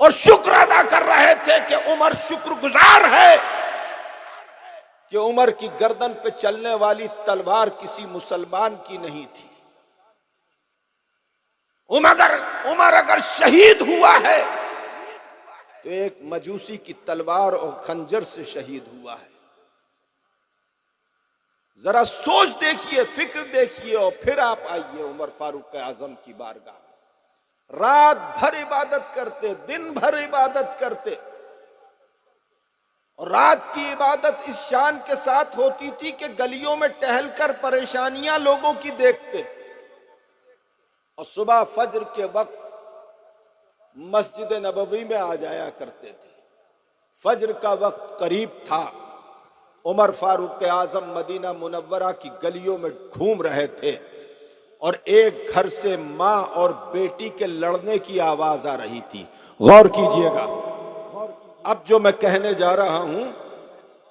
اور شکر ادا کر رہے تھے کہ عمر شکر گزار ہے کہ عمر کی گردن پہ چلنے والی تلوار کسی مسلمان کی نہیں تھی۔ عمر اگر شہید ہوا ہے تو ایک مجوسی کی تلوار اور خنجر سے شہید ہوا ہے۔ ذرا سوچ دیکھیے، فکر دیکھیے، اور پھر آپ آئیے عمر فاروق اعظم کی بارگاہ میں۔ رات بھر عبادت کرتے، دن بھر عبادت کرتے، اور رات کی عبادت اس شان کے ساتھ ہوتی تھی کہ گلیوں میں ٹہل کر پریشانیاں لوگوں کی دیکھتے، اور صبح فجر کے وقت مسجد نبوی میں آ جایا کرتے تھے۔ فجر کا وقت قریب تھا، عمر فاروق اعظم مدینہ منورہ کی گلیوں میں گھوم رہے تھے، اور ایک گھر سے ماں اور بیٹی کے لڑنے کی آواز آ رہی تھی۔ غور کیجئے گا، اب جو میں کہنے جا رہا ہوں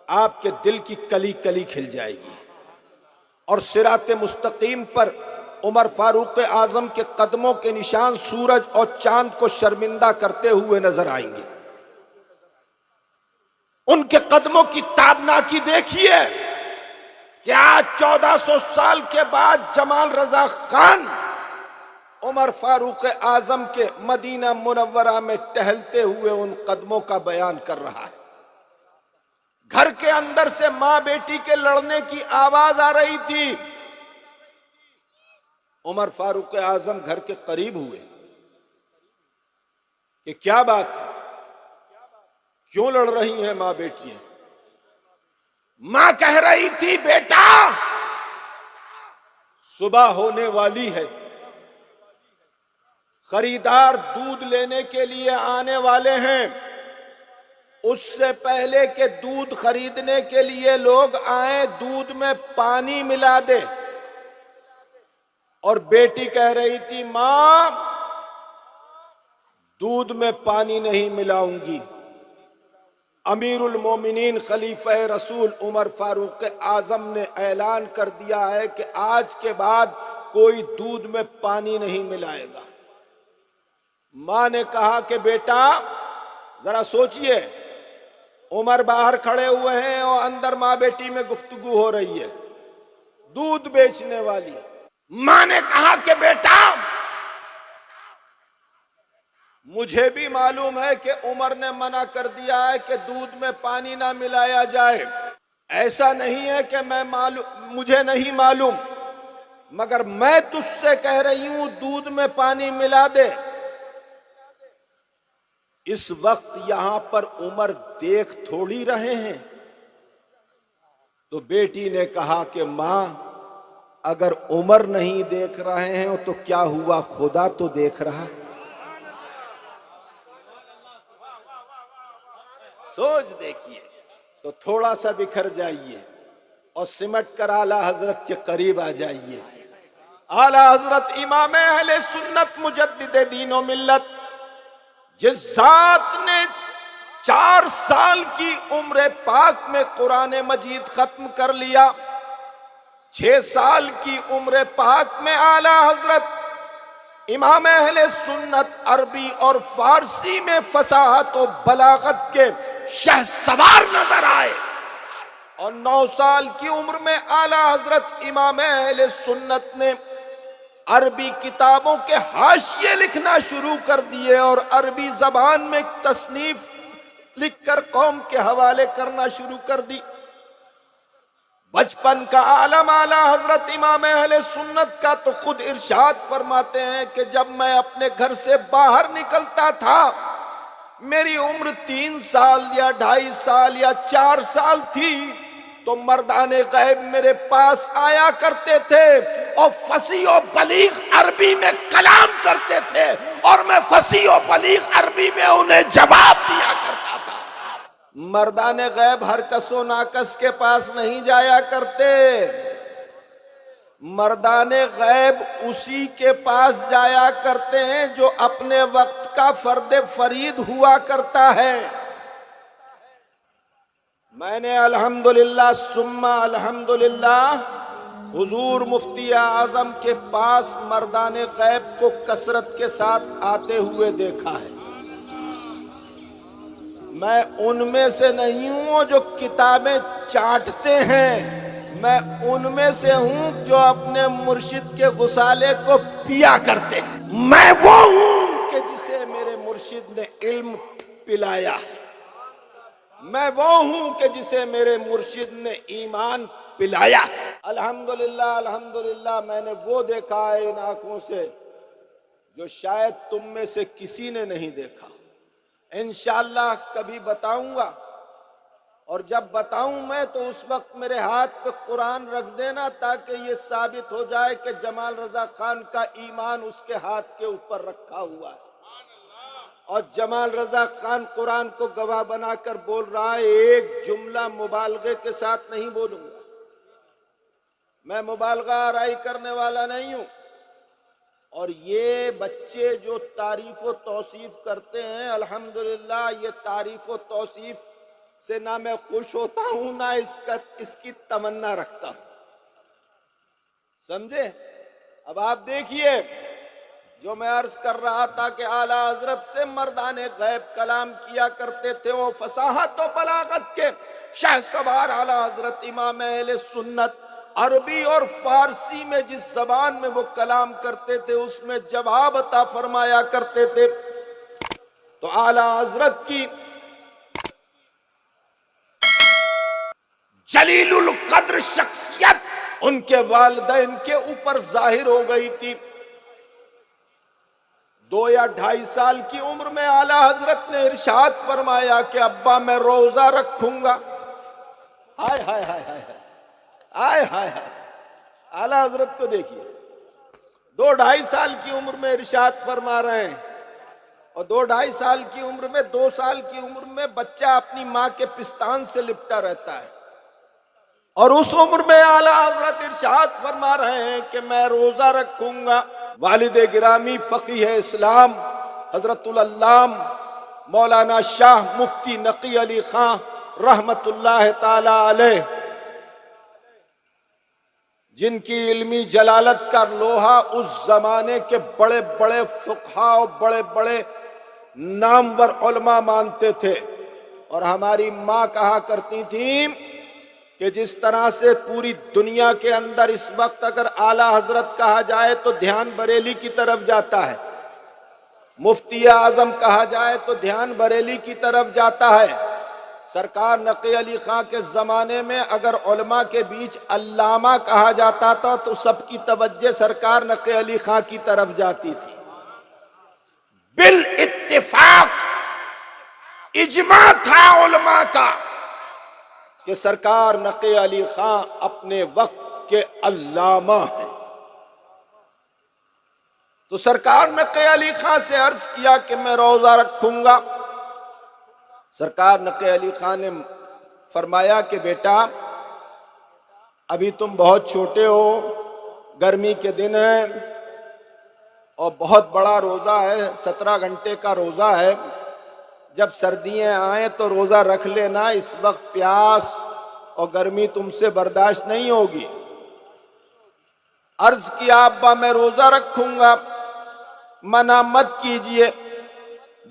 آپ کے دل کی کلی کلی کھل جائے گی، اور صراط مستقیم پر عمر فاروق اعظم کے قدموں کے نشان سورج اور چاند کو شرمندہ کرتے ہوئے نظر آئیں گے۔ ان کے قدموں کی تابناکی دیکھیے کہ آج 1400 سال کے بعد جمال رضا خان عمر فاروق اعظم کے مدینہ منورہ میں ٹہلتے ہوئے ان قدموں کا بیان کر رہا ہے۔ گھر کے اندر سے ماں بیٹی کے لڑنے کی آواز آ رہی تھی۔ عمر فاروق اعظم گھر کے قریب ہوئے کہ کیا بات ہے، کیوں لڑ رہی ہیں ماں بیٹیاں؟ ماں کہہ رہی تھی بیٹا صبح ہونے والی ہے، خریدار دودھ لینے کے لیے آنے والے ہیں، اس سے پہلے کہ دودھ خریدنے کے لیے لوگ آئیں دودھ میں پانی ملا دے۔ اور بیٹی کہہ رہی تھی ماں دودھ میں پانی نہیں ملاؤں گی۔ امیر المومنین خلیفہ رسول عمر فاروق اعظم نے اعلان کر دیا ہے کہ آج کے بعد کوئی دودھ میں پانی نہیں ملائے گا۔ ماں نے کہا کہ بیٹا ذرا سوچئے، عمر باہر کھڑے ہوئے ہیں اور اندر ماں بیٹی میں گفتگو ہو رہی ہے، دودھ بیچنے والی۔ ماں نے کہا کہ بیٹا مجھے بھی معلوم ہے کہ عمر نے منع کر دیا ہے کہ دودھ میں پانی نہ ملایا جائے، ایسا نہیں ہے کہ مجھے نہیں معلوم، مگر میں تجھ سے کہہ رہی ہوں دودھ میں پانی ملا دے۔ اس وقت یہاں پر عمر دیکھ تھوڑی رہے ہیں، تو بیٹی نے کہا کہ ماں اگر عمر نہیں دیکھ رہے ہیں تو کیا ہوا، خدا تو دیکھ رہا۔ سوچ دیکھیے، تو تھوڑا سا بکھر جائیے اور سمٹ کر اعلیٰ حضرت کے قریب آ جائیے۔ اعلیٰ حضرت امام اہل سنت مجدد دین و ملت، جس ذات نے 4 سال کی عمر پاک میں قرآن مجید ختم کر لیا، 6 سال کی عمر پاک میں اعلیٰ حضرت امام اہل سنت عربی اور فارسی میں فصاحت و بلاغت کے شہ سوار نظر آئے، اور 9 سال کی عمر میں اعلیٰ حضرت امام اہل سنت نے عربی کتابوں کے حاشیے لکھنا شروع کر دیے اور عربی زبان میں تصنیف لکھ کر قوم کے حوالے کرنا شروع کر دی۔ بچپن کا عالم اعلیٰ حضرت امام اہل سنت کا تو خود ارشاد فرماتے ہیں کہ جب میں اپنے گھر سے باہر نکلتا تھا میری عمر 3 سال یا 2.5 سال یا 4 سال تھی تو مردان غیب میرے پاس آیا کرتے تھے اور فصیح و بلیغ عربی میں کلام کرتے تھے، اور میں فصیح و بلیغ عربی میں انہیں جواب دیا کرتا تھا۔ مردان غیب ہر کس و ناکس کے پاس نہیں جایا کرتے، مردان غیب اسی کے پاس جایا کرتے ہیں جو اپنے وقت کا فرد فرید ہوا کرتا ہے۔ میں نے الحمدللہ ثم الحمدللہ حضور مفتی اعظم کے پاس مردان غیب کو کثرت کے ساتھ آتے ہوئے دیکھا ہے۔ میں ان میں سے نہیں ہوں جو کتابیں چاٹتے ہیں، میں ان میں سے ہوں جو اپنے مرشد کے غسالے کو پیا کرتے ہیں۔ میں وہ ہوں کہ جسے میرے مرشد نے علم پلایا ہے، میں وہ ہوں کہ جسے میرے مرشد نے ایمان پلایا ہے۔ الحمدللہ الحمدللہ، میں نے وہ دیکھا ہے ان آنکھوں سے جو شاید تم میں سے کسی نے نہیں دیکھا۔ انشاءاللہ کبھی بتاؤں گا، اور جب بتاؤں میں تو اس وقت میرے ہاتھ پہ قرآن رکھ دینا تاکہ یہ ثابت ہو جائے کہ جمال رضا خان کا ایمان اس کے ہاتھ کے اوپر رکھا ہوا ہے، اور جمال رضا خان قرآن کو گواہ بنا کر بول رہا ہے۔ ایک جملہ مبالغے کے ساتھ نہیں بولوں گا، میں مبالغہ آرائی کرنے والا نہیں ہوں۔ اور یہ بچے جو تعریف و توصیف کرتے ہیں، الحمدللہ یہ تعریف و توصیف سے نہ میں خوش ہوتا ہوں نہ اس کی تمنا رکھتا ہوں، سمجھے؟ اب آپ دیکھیے، جو میں عرض کر رہا تھا کہ اعلیٰ حضرت سے مردان غیب کلام کیا کرتے تھے، وہ فصاحت و بلاغت کے شہسوار اعلیٰ حضرت امام اہل سنت، عربی اور فارسی میں جس زبان میں وہ کلام کرتے تھے اس میں جواب عطا فرمایا کرتے تھے۔ تو اعلیٰ حضرت کی جلیل القدر شخصیت ان کے والدین کے اوپر ظاہر ہو گئی تھی۔ 2 یا 2.5 سال کی عمر میں اعلیٰ حضرت نے ارشاد فرمایا کہ ابا میں روزہ رکھوں گا۔ ہائے ہائے ہائے ہائے ہائے ہائے ہائے، اعلیٰ حضرت کو دیکھیے، 2-2.5 سال کی عمر میں ارشاد فرما رہے ہیں، اور 2-2.5 سال کی عمر میں 2 سال کی عمر میں بچہ اپنی ماں کے پستان سے لپٹا رہتا ہے، اور اس عمر میں اعلیٰ حضرت ارشاد فرما رہے ہیں کہ میں روزہ رکھوں گا۔ والد گرامی فقیہ اسلام حضرت العلام مولانا شاہ مفتی نقی علی خان رحمت اللہ تعالی علیہ، جن کی علمی جلالت کا لوہا اس زمانے کے بڑے بڑے فقہاء اور بڑے بڑے نامور علماء مانتے تھے، اور ہماری ماں کہا کرتی تھیں کہ جس طرح سے پوری دنیا کے اندر اس وقت اگر اعلیٰ حضرت کہا جائے تو دھیان بریلی کی طرف جاتا ہے، مفتی اعظم کہا جائے تو دھیان بریلی کی طرف جاتا ہے، سرکار نقی علی خان کے زمانے میں اگر علماء کے بیچ علامہ کہا جاتا تھا تو سب کی توجہ سرکار نقی علی خان کی طرف جاتی تھی۔ بالاتفاق اجماع تھا علماء کا کہ سرکار نقی علی خان اپنے وقت کے علامہ ہیں۔ تو سرکار نقی علی خان سے عرض کیا کہ میں روزہ رکھوں گا۔ سرکار نقی علی خان نے فرمایا کہ بیٹا ابھی تم بہت چھوٹے ہو، گرمی کے دن ہیں اور بہت بڑا روزہ ہے، 17 گھنٹے کا روزہ ہے، جب سردیاں آئیں تو روزہ رکھ لینا، اس وقت پیاس اور گرمی تم سے برداشت نہیں ہوگی۔ عرض کیا ابا میں روزہ رکھوں گا، منع مت کیجئے۔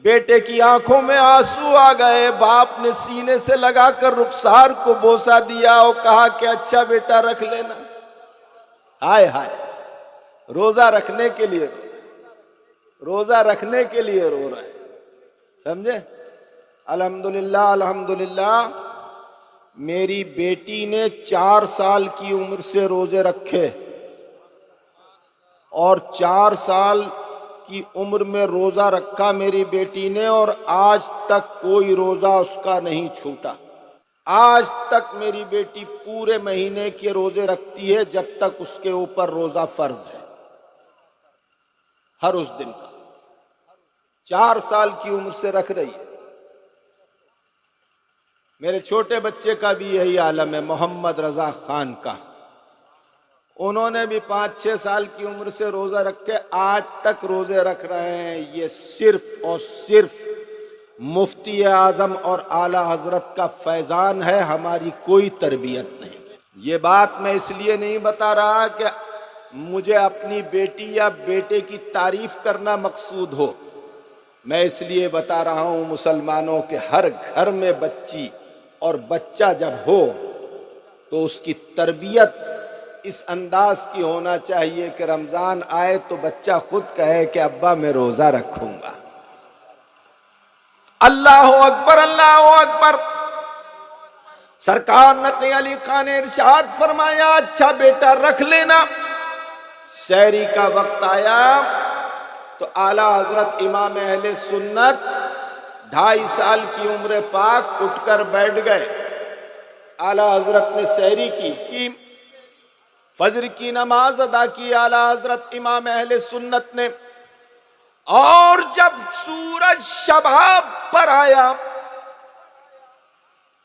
بیٹے کی آنکھوں میں آنسو آ گئے، باپ نے سینے سے لگا کر رخسار کو بوسہ دیا اور کہا کہ اچھا بیٹا رکھ لینا۔ ہائے ہائے، روزہ رکھنے کے لیے روزہ رکھنے کے لیے رو رہے ہیں، سمجھے؟ الحمدللہ الحمدللہ، میری بیٹی نے 4 سال کی عمر سے روزے رکھے، اور 4 سال کی عمر میں روزہ رکھا میری بیٹی نے، اور آج تک کوئی روزہ اس کا نہیں چھوٹا۔ آج تک میری بیٹی پورے مہینے کے روزے رکھتی ہے جب تک اس کے اوپر روزہ فرض ہے، ہر اس دن کا۔ 4 سال کی عمر سے رکھ رہی ہے۔ میرے چھوٹے بچے کا بھی یہی عالم ہے، محمد رضا خان کا، انہوں نے بھی 5-6 سال کی عمر سے روزہ رکھے، آج تک روزے رکھ رہے ہیں۔ یہ صرف اور صرف مفتی اعظم اور اعلیٰ حضرت کا فیضان ہے، ہماری کوئی تربیت نہیں۔ یہ بات میں اس لیے نہیں بتا رہا کہ مجھے اپنی بیٹی یا بیٹے کی تعریف کرنا مقصود ہو، میں اس لیے بتا رہا ہوں مسلمانوں کے ہر گھر میں بچی اور بچہ جب ہو تو اس کی تربیت اس انداز کی ہونا چاہیے کہ رمضان آئے تو بچہ خود کہے کہ ابا میں روزہ رکھوں گا۔ اللہ اکبر، اللہ اکبر۔ سرکار نقی علی خان نے ارشاد فرمایا اچھا بیٹا رکھ لینا۔ سحری کا وقت آیا تو اعلیٰ حضرت امام اہل سنت 2.5 سال کی عمر پاک اٹھ کر بیٹھ گئے۔ اعلیٰ حضرت نے سحری کی، فجر کی نماز ادا کی اعلیٰ حضرت امام اہل سنت نے، اور جب سورج شباب پر آیا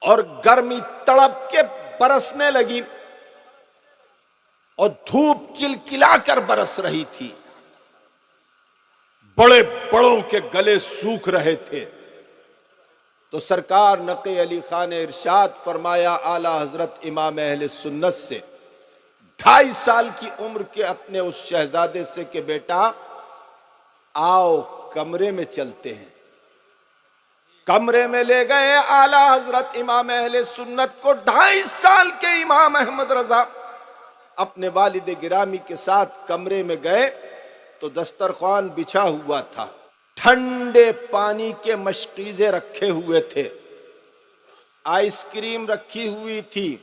اور گرمی تڑپ کے برسنے لگی اور دھوپ کلکلا کر برس رہی تھی، بڑے بڑوں کے گلے سوکھ رہے تھے، تو سرکار نقی علی خان نے ارشاد فرمایا اعلیٰ حضرت امام اہل سنت سے 2.5 سال کی عمر کے اپنے اس شہزادے سے کہ بیٹا آؤ کمرے میں چلتے ہیں۔ کمرے میں لے گئے اعلیٰ حضرت امام اہل سنت کو۔ 2.5 سال کے امام احمد رضا اپنے والد گرامی کے ساتھ کمرے میں گئے تو دسترخوان بچھا ہوا تھا، ٹھنڈے پانی کے مشکیزیں رکھے ہوئے تھے، آئس کریم رکھی ہوئی تھی،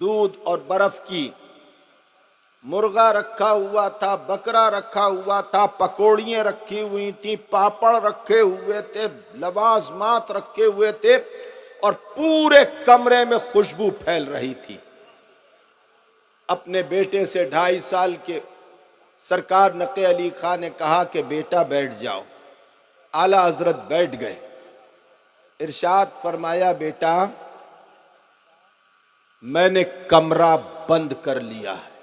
دودھ اور برف کی، مرغا رکھا ہوا تھا، بکرا رکھا ہوا تھا، پکوڑیاں رکھی ہوئی تھیں، پاپڑ رکھے ہوئے تھے، لوازمات رکھے ہوئے تھے، اور پورے کمرے میں خوشبو پھیل رہی تھی۔ اپنے بیٹے سے 2.5 سال کے سرکار نقی علی خان نے کہا کہ بیٹا بیٹھ جاؤ۔ اعلیٰ حضرت بیٹھ گئے، ارشاد فرمایا بیٹا میں نے کمرہ بند کر لیا ہے،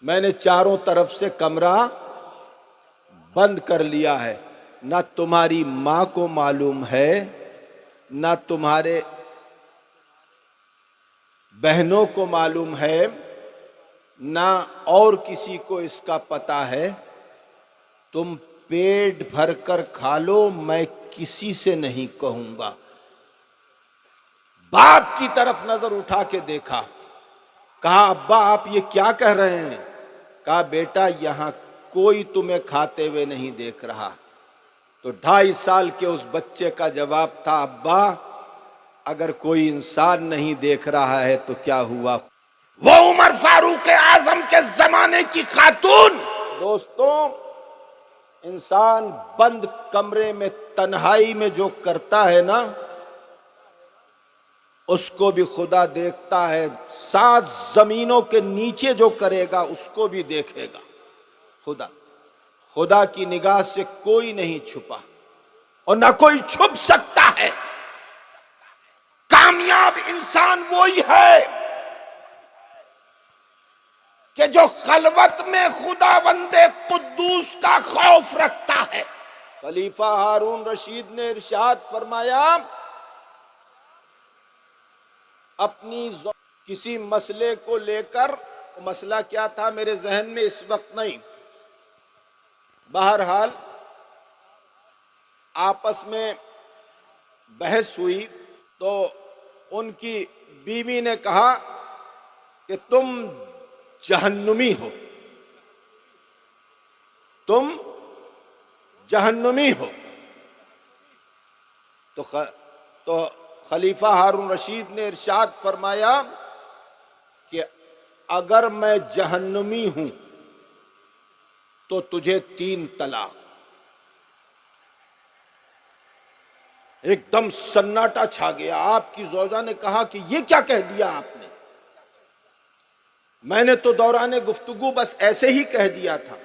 میں نے چاروں طرف سے کمرہ بند کر لیا ہے، نہ تمہاری ماں کو معلوم ہے، نہ تمہارے بہنوں کو معلوم ہے، نہ اور کسی کو اس کا پتہ ہے، تم پیٹ بھر کر کھا لو، میں کسی سے نہیں کہوں گا۔ باپ کی طرف نظر اٹھا کے دیکھا، کہا ابا آپ یہ کیا کہہ رہے ہیں؟ کہا بیٹا یہاں کوئی تمہیں کھاتے ہوئے نہیں دیکھ رہا۔ تو 2.5 سال کے اس بچے کا جواب تھا ابا اگر کوئی انسان نہیں دیکھ رہا ہے تو کیا ہوا؟ وہ عمر فاروق اعظم کے زمانے کی خاتون۔ دوستوں انسان بند کمرے میں تنہائی میں جو کرتا ہے نا اس کو بھی خدا دیکھتا ہے، 7 زمینوں کے نیچے جو کرے گا اس کو بھی دیکھے گا خدا کی نگاہ سے کوئی نہیں چھپا اور نہ کوئی چھپ سکتا ہے۔ کامیاب انسان وہی ہے کہ جو خلوت میں خداوند قدوس کا خوف رکھتا ہے۔ خلیفہ ہارون رشید نے ارشاد فرمایا اپنی کسی مسئلے کو لے کر، مسئلہ کیا تھا میرے ذہن میں اس وقت نہیں، بہرحال آپس میں بحث ہوئی تو ان کی بیوی نے کہا کہ تم جہنمی ہو، تم جہنمی ہو۔ تو خلیفہ ہارون رشید نے ارشاد فرمایا کہ اگر میں جہنمی ہوں تو تجھے 3 طلاق۔ ایک دم سناٹا چھا گیا۔ آپ کی زوجہ نے کہا کہ یہ کیا کہہ دیا آپ نے؟ میں نے تو دوران گفتگو بس ایسے ہی کہہ دیا تھا۔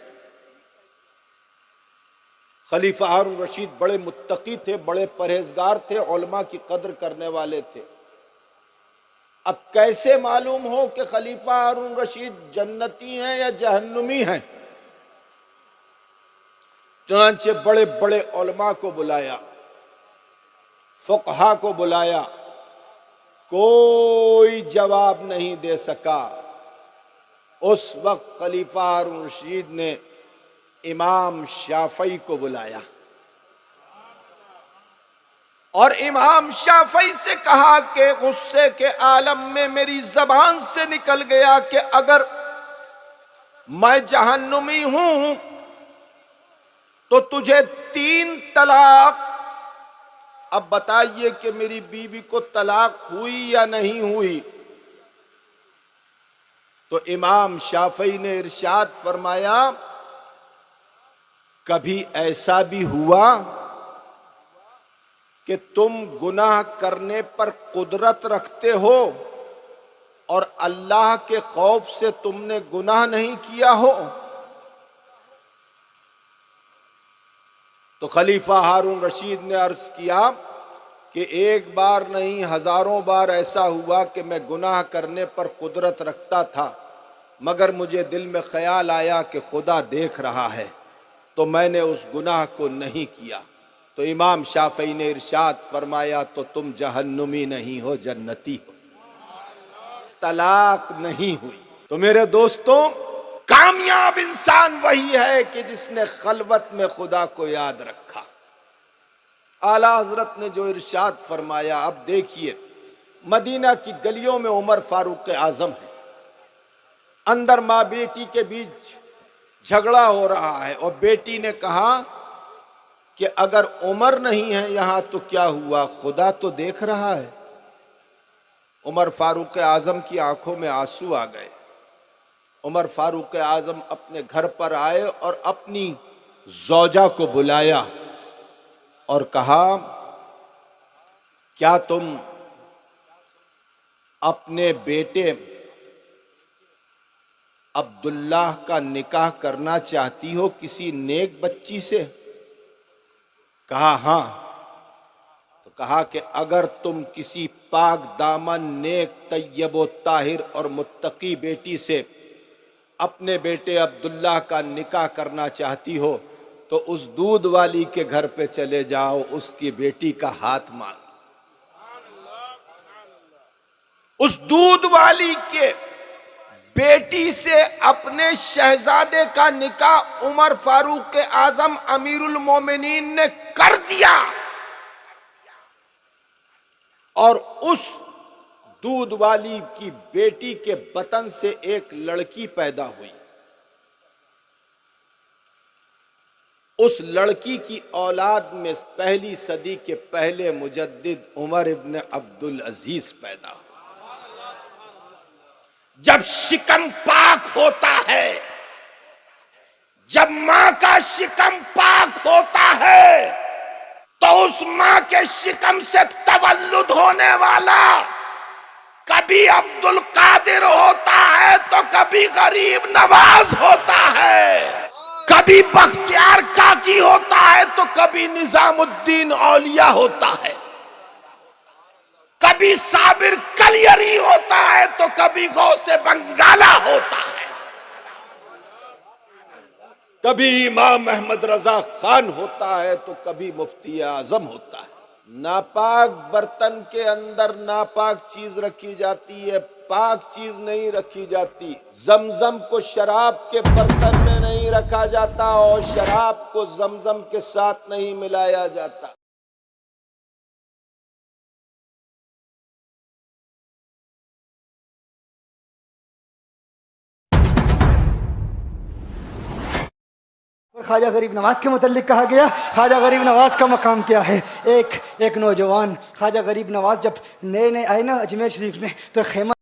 خلیفہ ہارون رشید بڑے متقی تھے، بڑے پرہیزگار تھے، علماء کی قدر کرنے والے تھے۔ اب کیسے معلوم ہو کہ خلیفہ ہارون رشید جنتی ہیں یا جہنمی ہیں؟ چنانچہ بڑے بڑے علماء کو بلایا، فقہا کو بلایا، کوئی جواب نہیں دے سکا۔ اس وقت خلیفہ ہارون رشید نے امام شافعی کو بلایا، اور امام شافعی سے کہا کہ غصے کے عالم میں میری زبان سے نکل گیا کہ اگر میں جہنمی ہوں تو تجھے 3 طلاق. اب بتائیے کہ میری بیوی کو طلاق ہوئی یا نہیں ہوئی؟ تو امام شافعی نے ارشاد فرمایا کبھی ایسا بھی ہوا کہ تم گناہ کرنے پر قدرت رکھتے ہو اور اللہ کے خوف سے تم نے گناہ نہیں کیا ہو؟ تو خلیفہ ہارون رشید نے عرض کیا کہ ایک بار نہیں ہزاروں بار ایسا ہوا کہ میں گناہ کرنے پر قدرت رکھتا تھا، مگر مجھے دل میں خیال آیا کہ خدا دیکھ رہا ہے تو میں نے اس گناہ کو نہیں کیا. تو امام شافعی نے ارشاد فرمایا تو تم جہنمی نہیں ہو، جنتی ہو. طلاق نہیں ہوئی. تو میرے دوستوں، کامیاب انسان وہی ہے کہ جس نے خلوت میں خدا کو یاد رکھا. اعلیٰ حضرت نے جو ارشاد فرمایا، اب دیکھیے مدینہ کی گلیوں میں عمر فاروق اعظم ہے، اندر ماں بیٹی کے بیچ جھگڑا ہو رہا ہے، اور بیٹی نے کہا کہ اگر عمر نہیں ہے یہاں تو کیا ہوا، خدا تو دیکھ رہا ہے. عمر فاروق اعظم کی آنکھوں میں آنسو آ گئے. عمر فاروق اعظم اپنے گھر پر آئے اور اپنی زوجہ کو بلایا اور کہا کیا تم اپنے بیٹے عبداللہ کا نکاح کرنا چاہتی ہو کسی نیک بچی سے؟ کہا ہاں. تو کہا کہ اگر تم کسی پاک دامن نیک طیب و طاہر اور متقی بیٹی سے اپنے بیٹے عبداللہ کا نکاح کرنا چاہتی ہو تو اس دودھ والی کے گھر پہ چلے جاؤ، اس کی بیٹی کا ہاتھ مانگ. اس دودھ والی کے بیٹی سے اپنے شہزادے کا نکاح عمر فاروق اعظم امیر المومنین نے کر دیا، اور اس دودھ والی کی بیٹی کے بطن سے ایک لڑکی پیدا ہوئی. اس لڑکی کی اولاد میں پہلی صدی کے پہلے مجدد عمر ابن عبدالعزیز پیدا ہوئے. جب شکم پاک ہوتا ہے، جب ماں کا شکم پاک ہوتا ہے تو اس ماں کے شکم سے تولد ہونے والا کبھی عبد القادر ہوتا ہے تو کبھی غریب نواز ہوتا ہے، کبھی بختیار کاکی ہوتا ہے تو کبھی نظام الدین اولیاء ہوتا ہے، کبھی صابر کلیری ہوتا ہے تو کبھی غوث بنگالہ ہوتا ہے، کبھی امام احمد رضا خان ہوتا ہے تو کبھی مفتی اعظم ہوتا ہے. ناپاک برتن کے اندر ناپاک چیز رکھی جاتی ہے، پاک چیز نہیں رکھی جاتی. زمزم کو شراب کے برتن میں نہیں رکھا جاتا اور شراب کو زمزم کے ساتھ نہیں ملایا جاتا. خواجہ غریب نواز کے متعلق کہا گیا. خواجہ غریب نواز کا مقام کیا ہے؟ ایک نوجوان خواجہ غریب نواز جب نئے آئے نا اجمیر شریف میں تو خیمہ